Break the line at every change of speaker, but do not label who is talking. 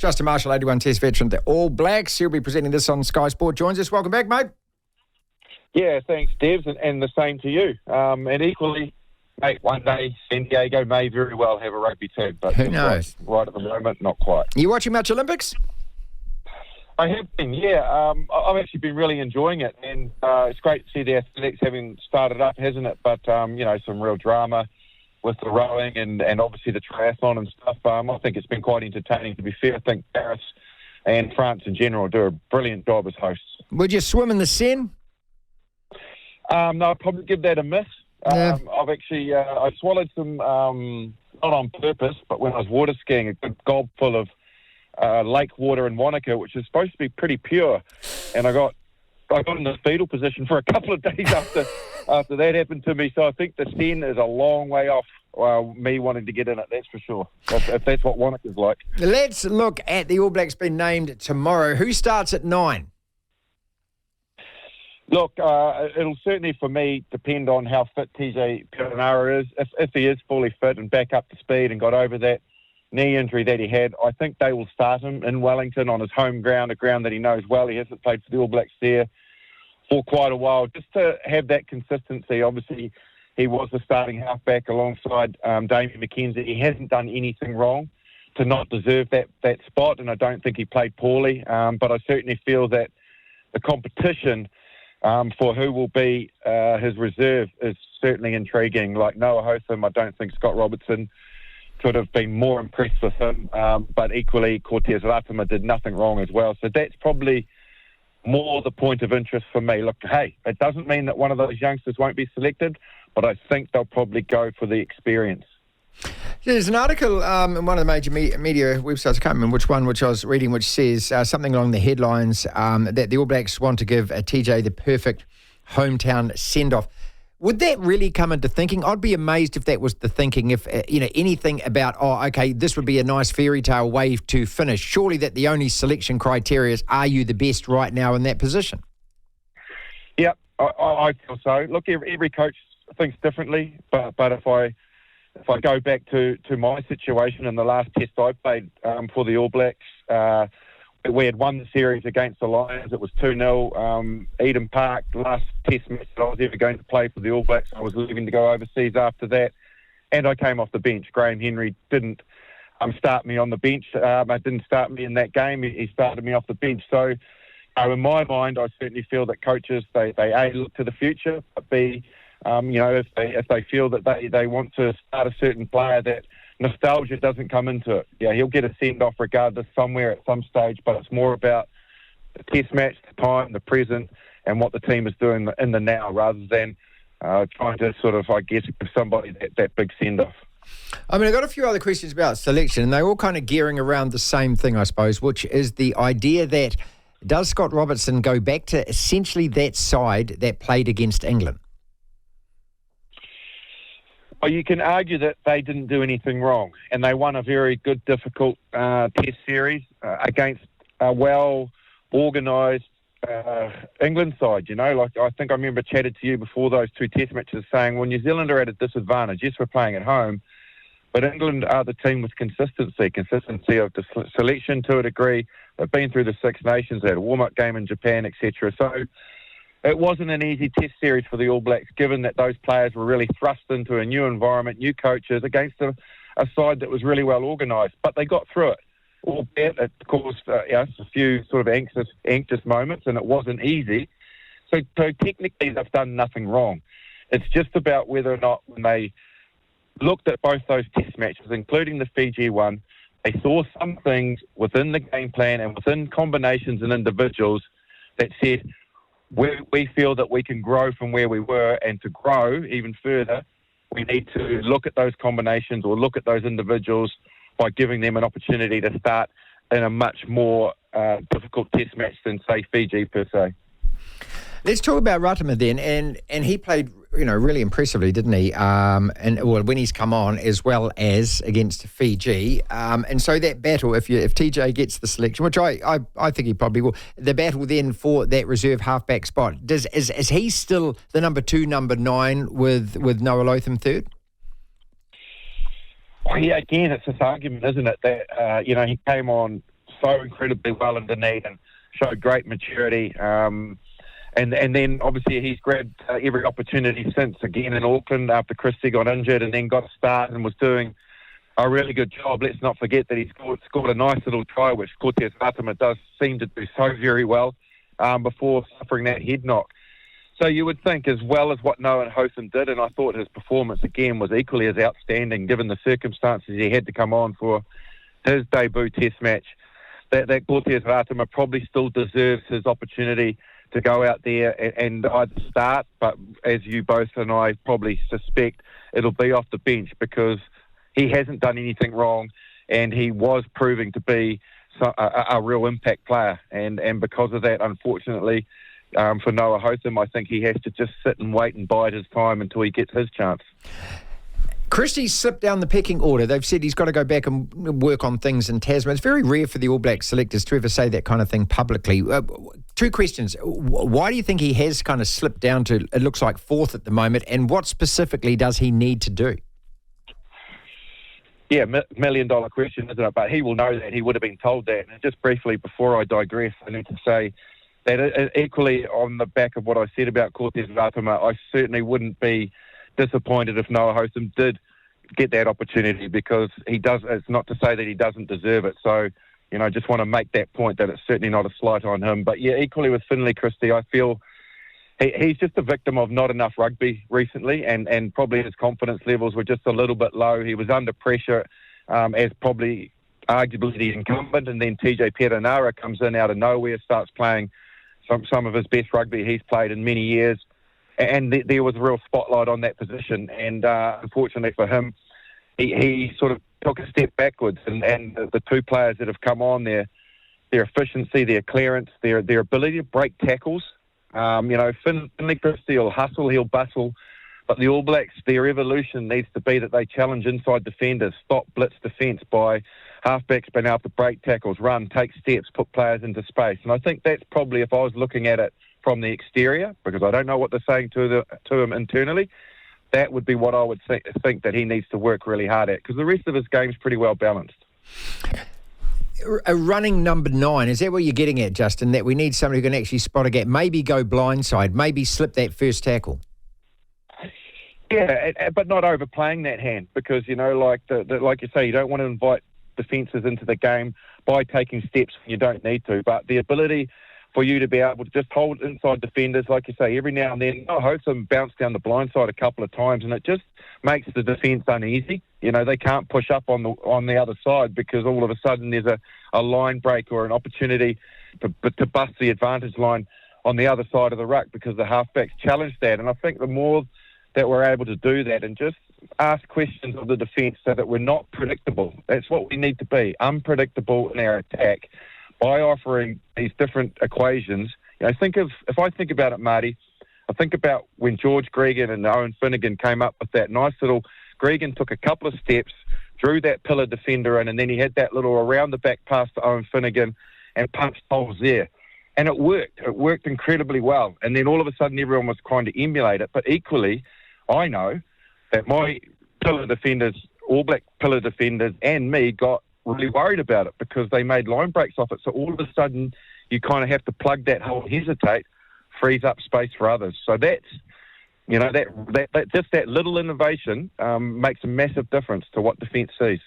Justin Marshall, 81 Test veteran, the All Blacks. He'll be presenting this on Sky Sport. Joins us. Welcome back, mate.
Yeah, thanks, Devs, and the same to you. And equally, mate, one day San Diego may very well have a rugby team, but
who knows?
Right at the moment, not quite.
You watching much Olympics?
I have been, yeah. I've actually been really enjoying it, and it's great to see the athletics having started up, hasn't it? But, some real drama with the rowing and obviously the triathlon and stuff. I think it's been quite entertaining, to be fair. I think Paris and France in general do a brilliant job as hosts.
Would you swim in the Seine?
No, I'd probably give that a miss.
Yeah.
I've actually I swallowed some, not on purpose, but when I was water skiing, a good gob full of lake water in Wanaka, which is supposed to be pretty pure, and I got in the fetal position for a couple of days after that happened to me. So I think the Seine is a long way off me wanting to get in it, that's for sure, if that's what Wanaka's like.
Let's look at the All Blacks being named tomorrow. Who starts at 9?
Look, it'll certainly, for me, depend on how fit TJ Perenara is. If he is fully fit and back up to speed and got over that knee injury that he had, I think they will start him in Wellington on his home ground, a ground that he knows well. He hasn't played for the All Blacks there for quite a while. Just to have that consistency, obviously, he was the starting halfback alongside Damien McKenzie. He hasn't done anything wrong to not deserve that spot, and I don't think he played poorly. But I certainly feel that the competition for who will be his reserve is certainly intriguing. Like Noah Hotham, I don't think Scott Robertson could have been more impressed with him, but equally Cortez Latama did nothing wrong as well. So that's probably more the point of interest for me. Look, hey, it doesn't mean that one of those youngsters won't be selected, but I think they'll probably go for the experience.
There's an article in one of the major media websites, I can't remember which one, which I was reading, which says something along the headlines that the All Blacks want to give TJ the perfect hometown send-off. Would that really come into thinking? I'd be amazed if that was the thinking, if anything about, this would be a nice fairy tale way to finish. Surely that the only selection criteria is, are you the best right now in that position?
Yep, I feel so. Look, every coach thinks differently, but if I go back to my situation in the last test I played for the All Blacks, we had won the series against the Lions. It was 2-0, Eden Park, last test match that I was ever going to play for the All Blacks. I was leaving to go overseas after that, and I came off the bench. Graham Henry didn't start me on the bench. Didn't start me in that game. He started me off the bench. So in my mind, I certainly feel that coaches, they A, look to the future, but B, if they feel that they want to start a certain player, that nostalgia doesn't come into it. Yeah, he'll get a send-off regardless somewhere at some stage, but it's more about the test match, the time, the present, and what the team is doing in the now, rather than trying to sort of, give somebody that big send-off.
I mean, I've got a few other questions about selection, and they're all kind of gearing around the same thing, I suppose, which is the idea that, does Scott Robertson go back to essentially that side that played against England?
Well, you can argue that they didn't do anything wrong, and they won a very good, difficult test series against a well-organised England side. I think I remember chatted to you before those two test matches saying, well, New Zealand are at a disadvantage. Yes, we're playing at home, but England are the team with consistency of the selection to a degree. They've been through the Six Nations. They had a warm-up game in Japan, etc. So it wasn't an easy test series for the All Blacks, given that those players were really thrust into a new environment, new coaches, against a side that was really well organised. But they got through it. Albeit it caused a few sort of anxious moments, and it wasn't easy. So technically, they've done nothing wrong. It's just about whether or not, when they looked at both those test matches, including the Fiji one, they saw some things within the game plan and within combinations and individuals that said, we feel that we can grow from where we were, and to grow even further, we need to look at those combinations or look at those individuals by giving them an opportunity to start in a much more difficult test match than, say, Fiji per se.
Let's talk about Latama then, and he played, really impressively, didn't he? When he's come on, as well as against Fiji, and so that battle, if TJ gets the selection, which I think he probably will, the battle then for that reserve halfback spot, is he still the number 2, number 9 with Noah Lotham third?
Well, yeah, again, it's this argument, isn't it, that he came on so incredibly well in Dunedin, showed great maturity. And then obviously he's grabbed every opportunity since, again in Auckland after Christie got injured, and then got a start and was doing a really good job. Let's not forget that he scored a nice little try, which Cortez Atama does seem to do so very well before suffering that head knock. So you would think, as well as what Noah Hotham did, and I thought his performance again was equally as outstanding given the circumstances he had to come on for his debut test match, that Cortez Atama probably still deserves his opportunity to go out there and either start, but as you both and I probably suspect, it'll be off the bench because he hasn't done anything wrong, and he was proving to be a real impact player. And because of that, unfortunately, for Noah Hotham, I think he has to just sit and wait and bide his time until he gets his chance.
Christie's slipped down the pecking order. They've said he's got to go back and work on things in Tasman. It's very rare for the All Black selectors to ever say that kind of thing publicly. Two questions. Why do you think he has kind of slipped down to, it looks like, fourth at the moment, and what specifically does he need to do?
Yeah, $1 million question, isn't it? But he will know that. He would have been told that. And just briefly, before I digress, I need to say that equally on the back of what I said about Cortez Atama, I certainly wouldn't be disappointed if Noah Hotham did get that opportunity, because he does. It's not to say that he doesn't deserve it. So, just want to make that point that it's certainly not a slight on him. But yeah, equally with Finlay Christie, I feel he's just a victim of not enough rugby recently, and probably his confidence levels were just a little bit low. He was under pressure as probably arguably the incumbent, and then TJ Perenara comes in out of nowhere, starts playing some of his best rugby he's played in many years, and there was a real spotlight on that position. And unfortunately for him, he sort of took a step backwards, and the two players that have come on, their efficiency, their clearance, their ability to break tackles. Finlay Christie will hustle, he'll bustle, but the All Blacks, their evolution needs to be that they challenge inside defenders, stop blitz defence by halfbacks being able to break tackles, run, take steps, put players into space. And I think that's probably, if I was looking at it from the exterior, because I don't know what they're saying to him internally, that would be what I would think that he needs to work really hard at, because the rest of his game's pretty well balanced.
A running number 9, is that what you're getting at, Justin, that we need somebody who can actually spot a gap, maybe go blindside, maybe slip that first tackle?
Yeah, but not overplaying that hand, because, like you say, you don't want to invite defences into the game by taking steps when you don't need to. But the ability for you to be able to just hold inside defenders, like you say, every now and then. Hotham bounced down the blind side a couple of times, and it just makes the defence uneasy. They can't push up on the other side, because all of a sudden there's a line break or an opportunity to bust the advantage line on the other side of the ruck, because the halfbacks challenge that. And I think the more that we're able to do that and just ask questions of the defence so that we're not predictable. That's what we need to be, unpredictable in our attack, by offering these different equations. If I think about it, Marty, I think about when George Gregan and Owen Finnegan came up with that nice little, Gregan took a couple of steps, drew that pillar defender in, and then he had that little around the back pass to Owen Finnegan and punched holes there. And it worked. It worked incredibly well. And then all of a sudden everyone was trying to emulate it. But equally, I know that my pillar defenders, All Black pillar defenders, and me got really worried about it, because they made line breaks off it. So all of a sudden you kind of have to plug that hole, hesitate, frees up space for others. So that's, that just that little innovation makes a massive difference to what defence sees.